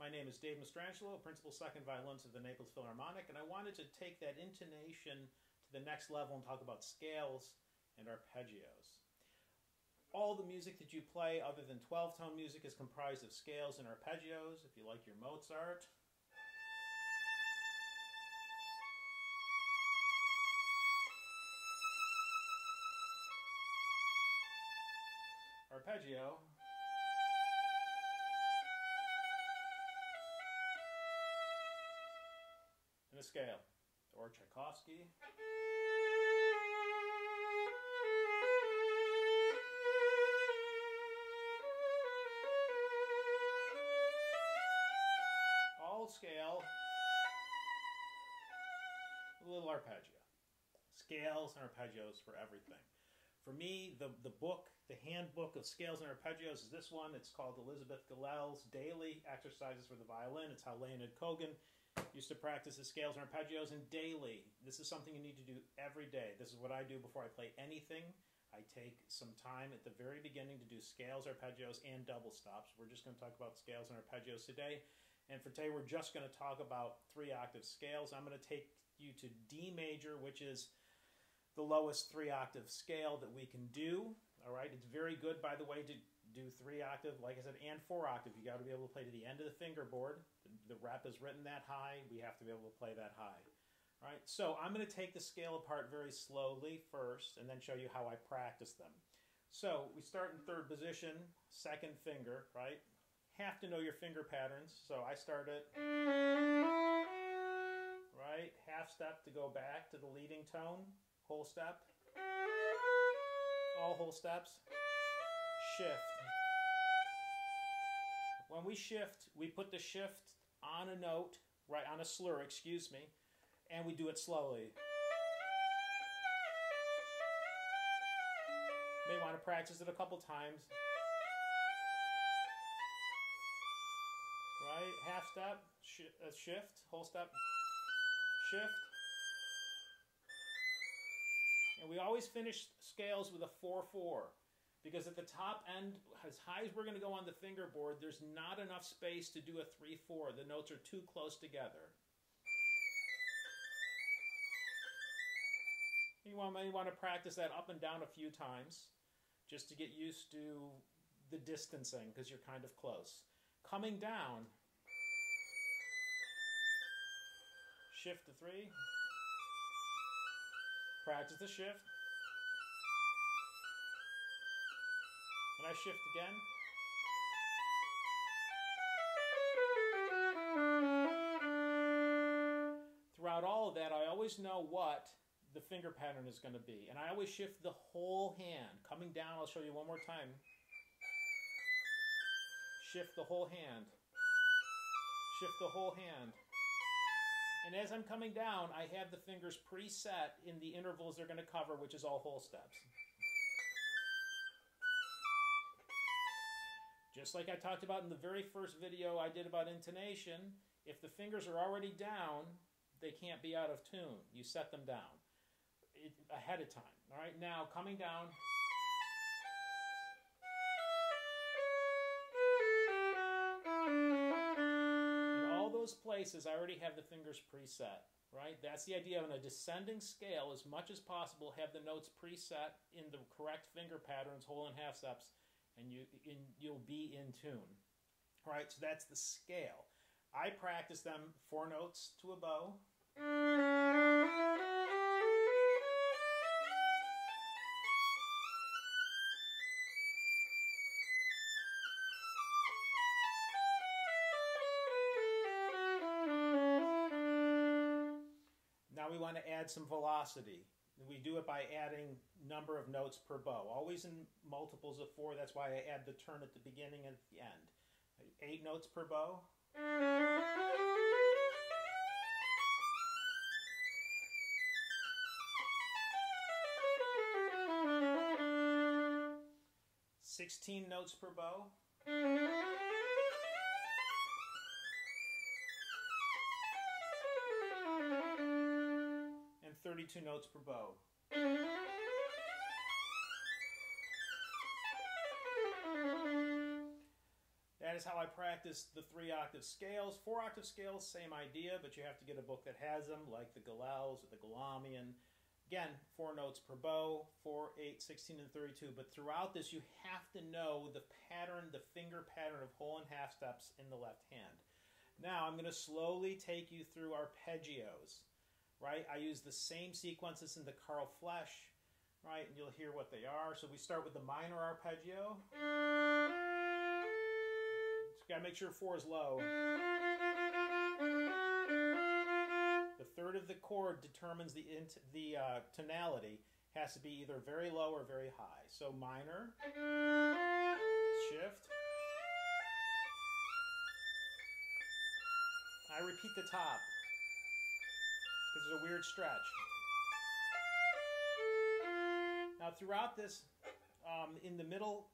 My name is Dave Mastrangelo, Principal Second Violinist of the Naples Philharmonic, and I wanted to take that intonation to the next level and talk about scales and arpeggios. All the music that you play other than 12-tone music is comprised of scales and arpeggios. If you like your Mozart, arpeggio, and a scale, or Tchaikovsky, all scale, a little arpeggio. Scales and arpeggios for everything. For me, the book, the handbook of scales and arpeggios is this one. It's called Elizabeth Gillel's Daily Exercises for the Violin. It's how Leonid Kogan used to practice the scales and arpeggios. And daily, this is something you need to do every day. This is what I do before I play anything. I take some time at the very beginning to do scales, arpeggios, and double stops. We're just going to talk about scales and arpeggios today. And for today, we're just going to talk about 3-octave scales. I'm going to take you to D major, which is the lowest 3-octave scale that we can do. All right, it's very good, by the way, to do 3-octave, like I said, and 4-octave. You got to be able to play to the end of the fingerboard. The rep is written that high. We have to be able to play that high. All right, so I'm going to take the scale apart very slowly first, and then show you how I practice them. So we start in 3rd position, 2nd finger, right? Have to know your finger patterns. So I start at right, half step to go back to the leading tone. Whole step, all whole steps, shift. When we shift, we put the shift on a note, right, on a slur, excuse me, and we do it slowly. May want to practice it a couple times. Right, half step, shift, whole step, shift. And we always finish scales with a 4-4, because at the top end, as high as we're going to go on the fingerboard, there's not enough space to do a 3-4. The notes are too close together. You may want to practice that up and down a few times, just to get used to the distancing, because you're kind of close. Coming down, shift to 3. Practice the shift. And I shift again. Throughout all of that, I always know what the finger pattern is going to be. And I always shift the whole hand. Coming down, I'll show you one more time. Shift the whole hand. Shift the whole hand. And as I'm coming down, I have the fingers preset in the intervals they're going to cover, which is all whole steps. Just like I talked about in the very first video I did about intonation, if the fingers are already down, they can't be out of tune. You set them down ahead of time. All right, now coming down. Those places I already have the fingers preset, right? That's the idea. On a descending scale, as much as possible, have the notes preset in the correct finger patterns, whole and half steps, and you'll be in tune. All right, so that's the scale. I practice them 4 notes to a bow. Now we want to add some velocity. We do it by adding number of notes per bow. Always in multiples of 4. That's why I add the turn at the beginning and at the end. 8 notes per bow. 16 notes per bow. And 32 notes per bow. That is how I practice the 3-octave scales. 4-octave scales, same idea, but you have to get a book that has them, like the Galels or the Galamian. Again, 4 notes per bow, 4, 8, 16, and 32. But throughout this, you have to know the pattern, the finger pattern of whole and half steps in the left hand. Now, I'm going to slowly take you through arpeggios, right? I use the same sequences in the Carl Flesch, right? And you'll hear what they are. So we start with the minor arpeggio. So you got to make sure 4 is low. The third of the chord determines the tonality. Has to be either very low or very high. So minor, shift. I repeat the top because there's a weird stretch. Now throughout this, in the middle,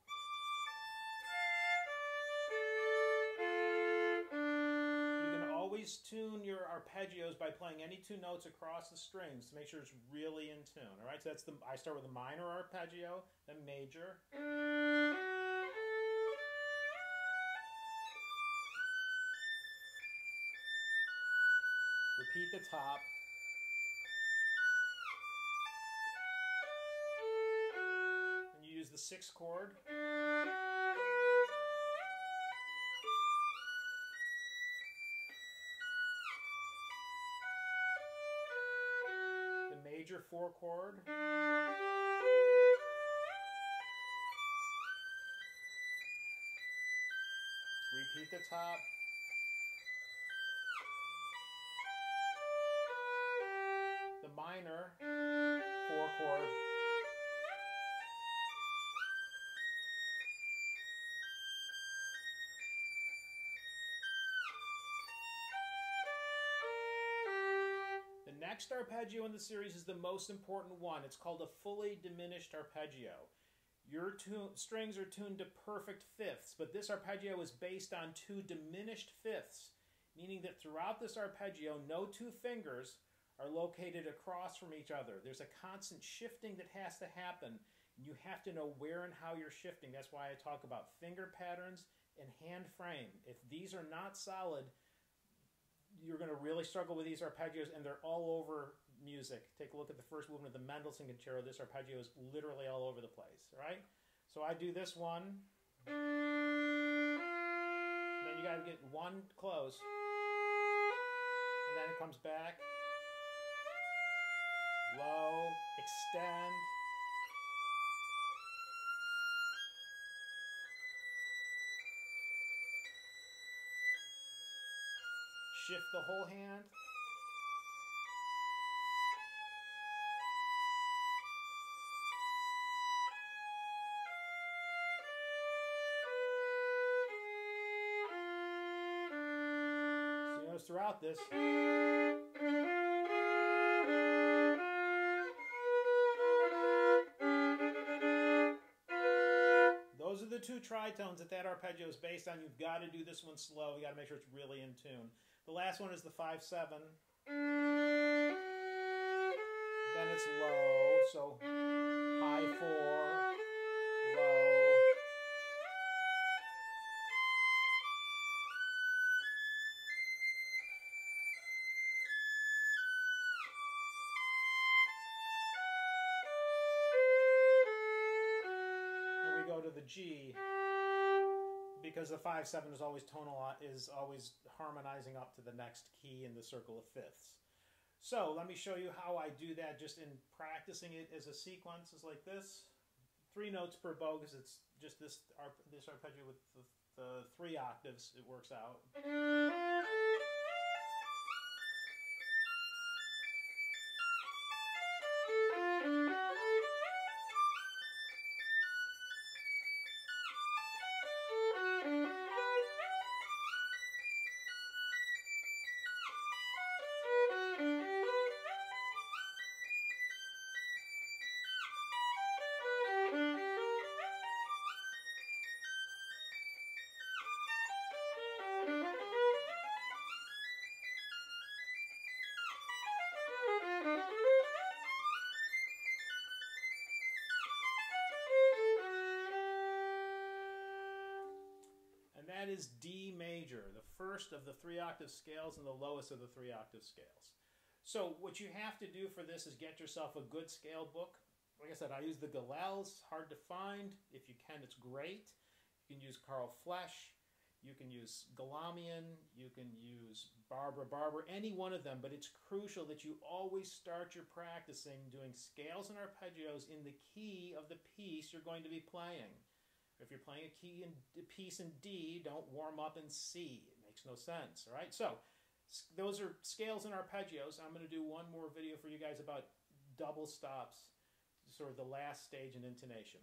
always tune your arpeggios by playing any 2 notes across the strings to make sure it's really in tune. All right, so that's I start with a minor arpeggio, then major. Repeat the top. And you use the 6th chord. Major 4 chord. Repeat the top. The minor 4 chord. Next arpeggio in the series is the most important one. It's called a fully diminished arpeggio. Your strings are tuned to perfect fifths, but this arpeggio is based on 2 diminished fifths, meaning that throughout this arpeggio, no 2 fingers are located across from each other. There's a constant shifting that has to happen, and you have to know where and how you're shifting. That's why I talk about finger patterns and hand frame. If these are not solid, you're going to really struggle with these arpeggios, and they're all over music. Take a look at the first movement of the Mendelssohn Concerto. This arpeggio is literally all over the place, right? So I do this one. Then you got to get 1 close. And then it comes back. Low, extend. Shift the whole hand. So you notice throughout this, those are the 2 tritones that arpeggio is based on. You've got to do this one slow. You got to make sure it's really in tune. The last one is the 5/7. Then it's low, so high 4, low. And we go to the G, because the 5/7 is always always harmonizing up to the next key in the circle of fifths. So let me show you how I do that just in practicing it as a sequence. Is like this: 3 notes per bow, because it's just this arpeggio with the 3 octaves. It works out. that is D major, the first of the 3-octave scales and the lowest of the 3-octave scales. So what you have to do for this is get yourself a good scale book. Like I said, I use the Gallels, hard to find. If you can, it's great. You can use Carl Flesch, you can use Galamian, you can use Barbara Barber, any one of them, but it's crucial that you always start your practicing doing scales and arpeggios in the key of the piece you're going to be playing. If you're playing a piece in D, don't warm up in C. It makes no sense, all right? So those are scales and arpeggios. I'm going to do one more video for you guys about double stops, sort of the last stage in intonation.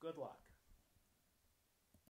Good luck.